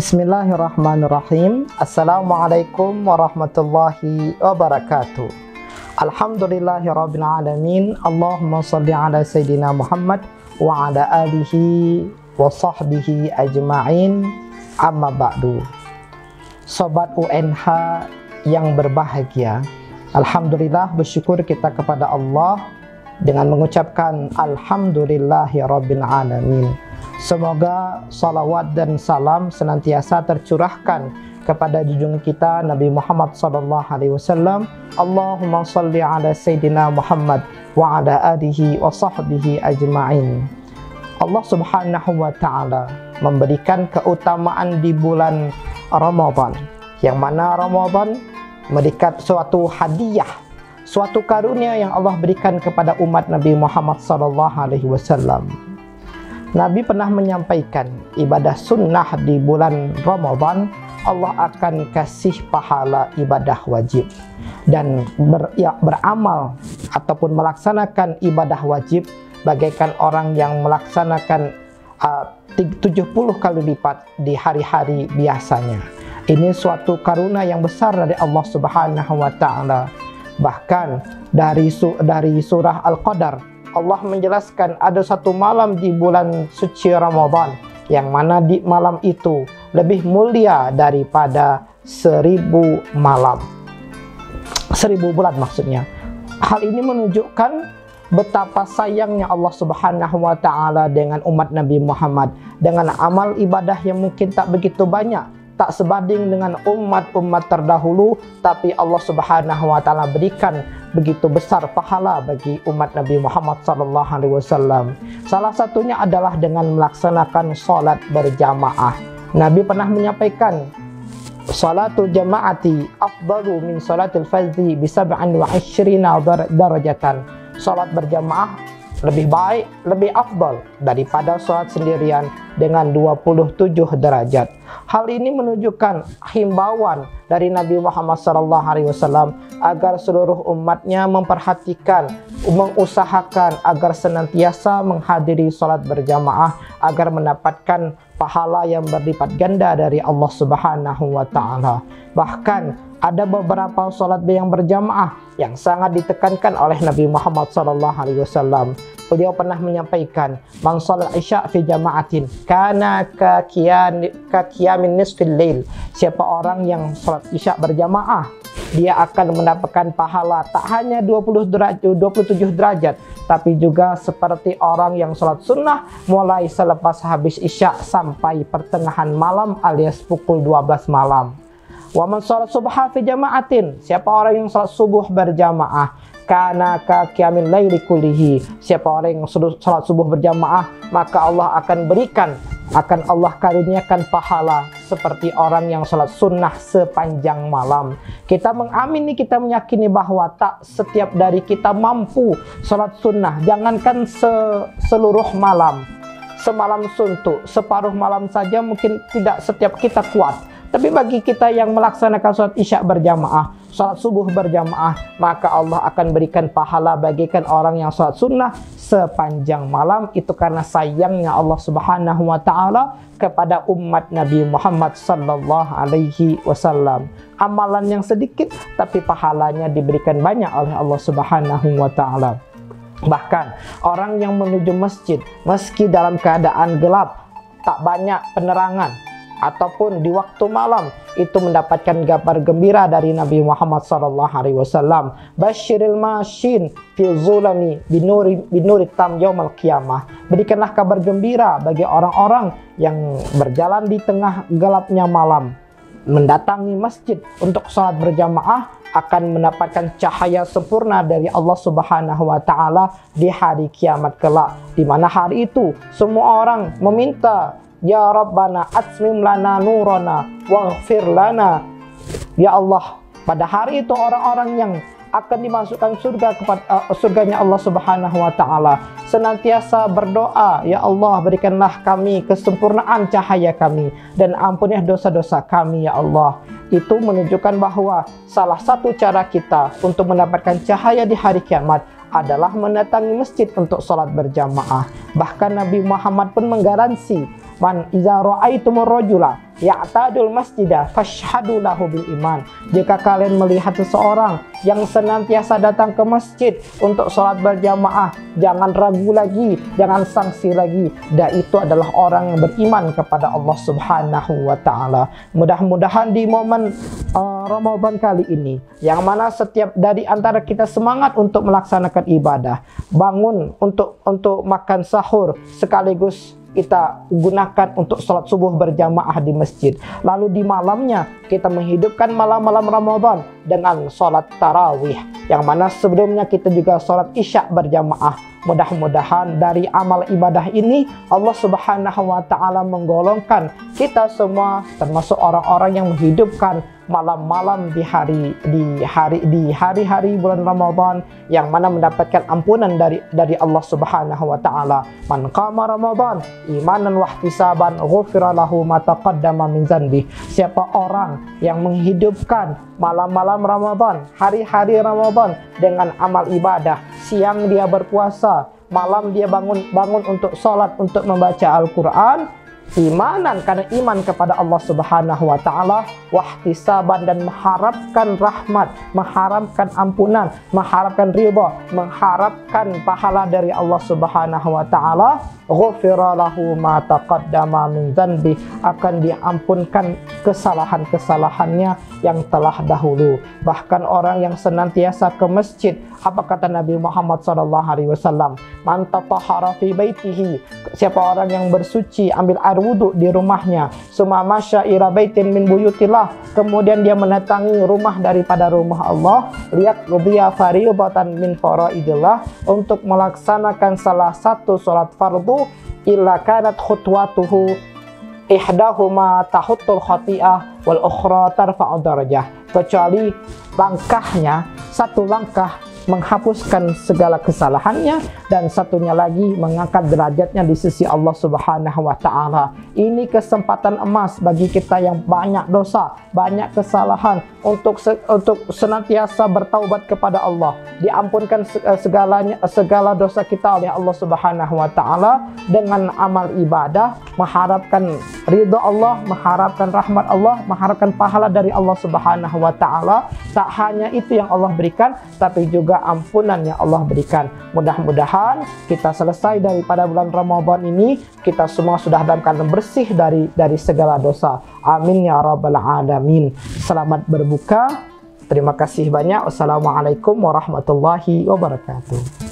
Bismillahirrahmanirrahim. Assalamualaikum warahmatullahi wabarakatuh. Alhamdulillahirabbil alamin. Allahumma shalli ala sayidina Muhammad wa ala alihi wa sahbihi ajma'in. Amma ba'du. Sobat UNH yang berbahagia, alhamdulillah, bersyukur kita kepada Allah dengan mengucapkan alhamdulillahirabbil alamin. Semoga salawat dan salam senantiasa tercurahkan kepada junjungan kita Nabi Muhammad SAW. Allahumma salli ala Sayyidina Muhammad wa ala alihi wa sahbihi ajma'in. Allah Subhanahu wa ta'ala memberikan keutamaan di bulan Ramadan, yang mana Ramadan memberikan suatu hadiah, suatu karunia yang Allah berikan kepada umat Nabi Muhammad SAW. Nabi pernah menyampaikan ibadah sunnah di bulan Ramadan Allah akan kasih pahala ibadah wajib, dan beramal ataupun melaksanakan ibadah wajib bagaikan orang yang melaksanakan 70 kali lipat di hari-hari biasanya. Ini suatu karunia yang besar dari Allah Subhanahu wa ta'ala. Bahkan dari surah Al-Qadar Allah menjelaskan ada satu malam di bulan suci Ramadan yang mana di malam itu lebih mulia daripada 1000 malam. 1000 bulan maksudnya. Hal ini menunjukkan betapa sayangnya Allah Subhanahu wa ta'ala dengan umat Nabi Muhammad, dengan amal ibadah yang mungkin tak begitu banyak, tak sebanding dengan umat-umat terdahulu, tapi Allah Subhanahu wa ta'ala berikan begitu besar pahala bagi umat Nabi Muhammad SAW. Salah satunya adalah dengan melaksanakan salat berjamaah. Nabi pernah menyampaikan, salatul jama'ati afdalu min salatil fardhi bi 27 darajatan. Salat berjamaah lebih baik, lebih afdal daripada salat sendirian dengan 27 derajat. Hal ini menunjukkan himbauan dari Nabi Muhammad SAW agar seluruh umatnya memperhatikan, mengusahakan agar senantiasa menghadiri salat berjamaah agar mendapatkan pahala yang berlipat ganda dari Allah Subhanahu wa ta'ala. Bahkan ada beberapa salat yang berjamaah yang sangat ditekankan oleh Nabi Muhammad SAW. Beliau pernah menyampaikan, man shalat isya fi jama'atin kana ka qiyamin nisfil lail. Siapa orang yang salat isya berjamaah, dia akan mendapatkan pahala tak hanya 27 derajat, tapi juga seperti orang yang salat sunnah mulai selepas habis isya sampai pertengahan malam alias pukul 12 malam. Wa man shalat subha fi jama'atin. Siapa orang yang salat subuh berjamaah, kana ka qiyamil laili kullihi. Siapa orang yang salat subuh berjamaah, maka Allah akan Allah karuniakan pahala seperti orang yang salat sunnah sepanjang malam. Kita mengamini, kita meyakini bahwa tak setiap dari kita mampu salat sunnah. Jangankan seluruh malam, semalam suntuk, separuh malam saja mungkin tidak setiap kita kuat. Tapi bagi kita yang melaksanakan salat isya berjamaah, salat subuh berjamaah, maka Allah akan berikan pahala bagikan orang yang salat sunnah sepanjang malam. Itu karena sayangnya Allah Subhanahu wa ta'ala kepada umat Nabi Muhammad sallallahu alaihi wasallam. Amalan yang sedikit tapi pahalanya diberikan banyak oleh Allah Subhanahu wa ta'ala. Bahkan orang yang menuju masjid meski dalam keadaan gelap, tak banyak penerangan, ataupun di waktu malam, itu mendapatkan kabar gembira dari Nabi Muhammad SAW. Basyiril masyin fi zulami binuri tam yaumal qiyamah. Berikanlah kabar gembira bagi orang-orang yang berjalan di tengah gelapnya malam, mendatangi masjid untuk salat berjamaah, akan mendapatkan cahaya sempurna dari Allah Subhanahu wa ta'ala di hari kiamat kelak, di mana hari itu semua orang meminta, ya Rabbana atmim lana nurana waghfir lana. Ya Allah, pada hari itu orang-orang yang akan dimasukkan surganya Allah Subhanahu wa ta'ala senantiasa berdoa, ya Allah, berikanlah kami kesempurnaan cahaya kami dan ampunilah dosa-dosa kami, ya Allah. Itu menunjukkan bahwa salah satu cara kita untuk mendapatkan cahaya di hari kiamat adalah mendatangi masjid untuk sholat berjamaah. Bahkan Nabi Muhammad pun menggaransi Man iza ra'aitumur rajula ya'tadul masjidah fashhadu lahu bil iman. Jika kalian melihat seseorang yang senantiasa datang ke masjid untuk sholat berjamaah, jangan ragu lagi, jangan sangsi lagi, dan itu adalah orang yang beriman kepada Allah Subhanahu wa ta'ala. Mudah-mudahan di momen Ramadan kali ini, yang mana setiap dari antara kita semangat untuk melaksanakan ibadah, bangun untuk makan sahur, sekaligus kita gunakan untuk sholat subuh berjamaah di masjid. Lalu di malamnya kita menghidupkan malam-malam Ramadan dengan sholat tarawih, yang mana sebelumnya kita juga sholat isya berjamaah. Mudah-mudahan dari amal ibadah ini Allah Subhanahu wa ta'ala menggolongkan kita semua termasuk orang-orang yang menghidupkan malam-malam di hari-hari bulan Ramadan, yang mana mendapatkan ampunan dari Allah Subhanahu wa ta'ala. Man qama Ramadan imanan wahtisaban ghufira lahu ma taqaddama min dzanbi. Siapa orang yang menghidupkan malam-malam Ramadan, hari-hari Ramadan dengan amal ibadah, siang dia berpuasa, malam dia bangun untuk sholat, untuk membaca Al-Quran, imanan karena iman kepada Allah Subhanahu wa ta'ala, wahtisaban dan mengharapkan rahmat, mengharapkan ampunan, mengharapkan ridha, mengharapkan pahala dari Allah Subhanahu wa ta'ala, ghufira lahu ma taqaddama min dzanbi, akan diampunkan kesalahan-kesalahannya yang telah dahulu. Bahkan orang yang senantiasa ke masjid, apa kata Nabi Muhammad SAW? Man tatahhara fi baitihi, siapa orang yang bersuci, ambil air wudhu di rumahnya, summa masya ila baitin min buyutillah, kemudian dia mendatangi rumah daripada rumah Allah, liyaqdiya fariidatan min faraidillah, untuk melaksanakan salah satu sholat fardu, illa kanat khutwatuhu ihdahuma tahuttul khati'ah wal ukhra tarfa'u darajah, kecuali langkahnya, satu langkah menghapuskan segala kesalahannya, dan satunya lagi mengangkat derajatnya di sisi Allah Subhanahu wa ta'ala. Ini kesempatan emas bagi kita yang banyak dosa, banyak kesalahan, untuk senantiasa bertaubat kepada Allah, diampunkan segala dosa kita oleh Allah Subhanahu wa ta'ala dengan amal ibadah, mengharapkan ridha Allah, mengharapkan rahmat Allah, mengharapkan pahala dari Allah Subhanahu wa ta'ala. Tak hanya itu yang Allah berikan, tapi juga ampunan yang Allah berikan. Mudah-mudahan kita selesai daripada bulan Ramadan ini, kita semua sudah dalam keadaan bersih dari segala dosa. Amin ya rabbal alamin. Selamat berbuka. Terima kasih banyak. Wassalamualaikum warahmatullahi wabarakatuh.